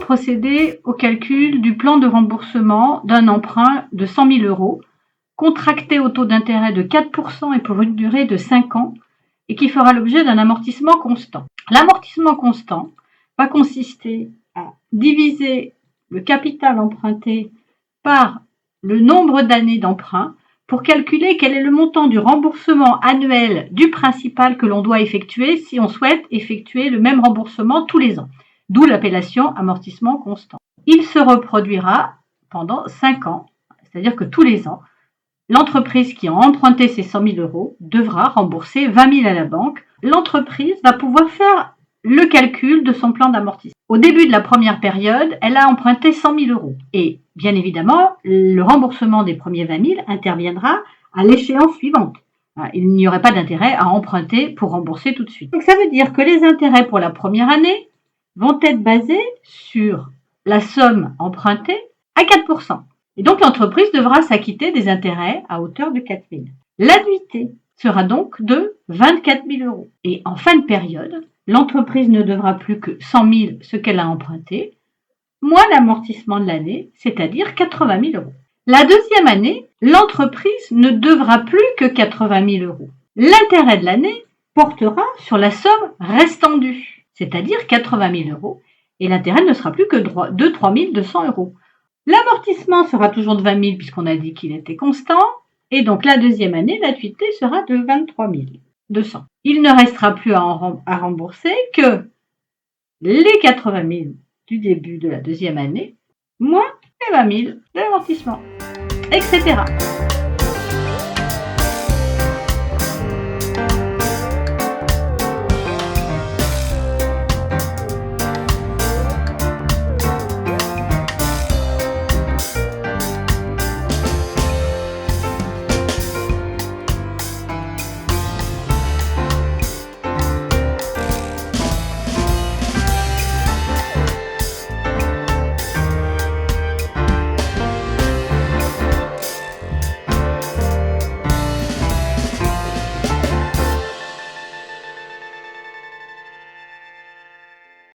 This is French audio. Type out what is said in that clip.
procéder au calcul du plan de remboursement d'un emprunt de 100 000 € contracté au taux d'intérêt de 4% et pour une durée de 5 ans et qui fera l'objet d'un amortissement constant. L'amortissement constant va consister à diviser le capital emprunté par le nombre d'années d'emprunt pour calculer quel est le montant du remboursement annuel du principal que l'on doit effectuer si on souhaite effectuer le même remboursement tous les ans, d'où l'appellation amortissement constant. Il se reproduira pendant 5 ans, c'est-à-dire que tous les ans, l'entreprise qui a emprunté ces 100 000 € devra rembourser 20 000 à la banque. L'entreprise va pouvoir faire le calcul de son plan d'amortissement. Au début de la première période, elle a emprunté 100 000 € et bien évidemment, le remboursement des premiers 20 000 interviendra à l'échéance suivante. Il n'y aurait pas d'intérêt à emprunter pour rembourser tout de suite. Donc ça veut dire que les intérêts pour la première année vont être basés sur la somme empruntée à 4%. Et donc l'entreprise devra s'acquitter des intérêts à hauteur de 4 000. L'annuité sera donc de 24 000 €. Et en fin de période, l'entreprise ne devra plus que 100 000, ce qu'elle a emprunté, moins l'amortissement de l'année, c'est-à-dire 80 000 €. La deuxième année, l'entreprise ne devra plus que 80 000 €. L'intérêt de l'année portera sur la somme restant due, c'est-à-dire 80 000 €, et l'intérêt ne sera plus que de 3 200 €. L'amortissement sera toujours de 20 000 puisqu'on a dit qu'il était constant, et donc la deuxième année, l'annuité sera de 23 200. Il ne restera plus à rembourser que les 80 000 du début de la deuxième année, moins les 20 000 de l'amortissement, etc.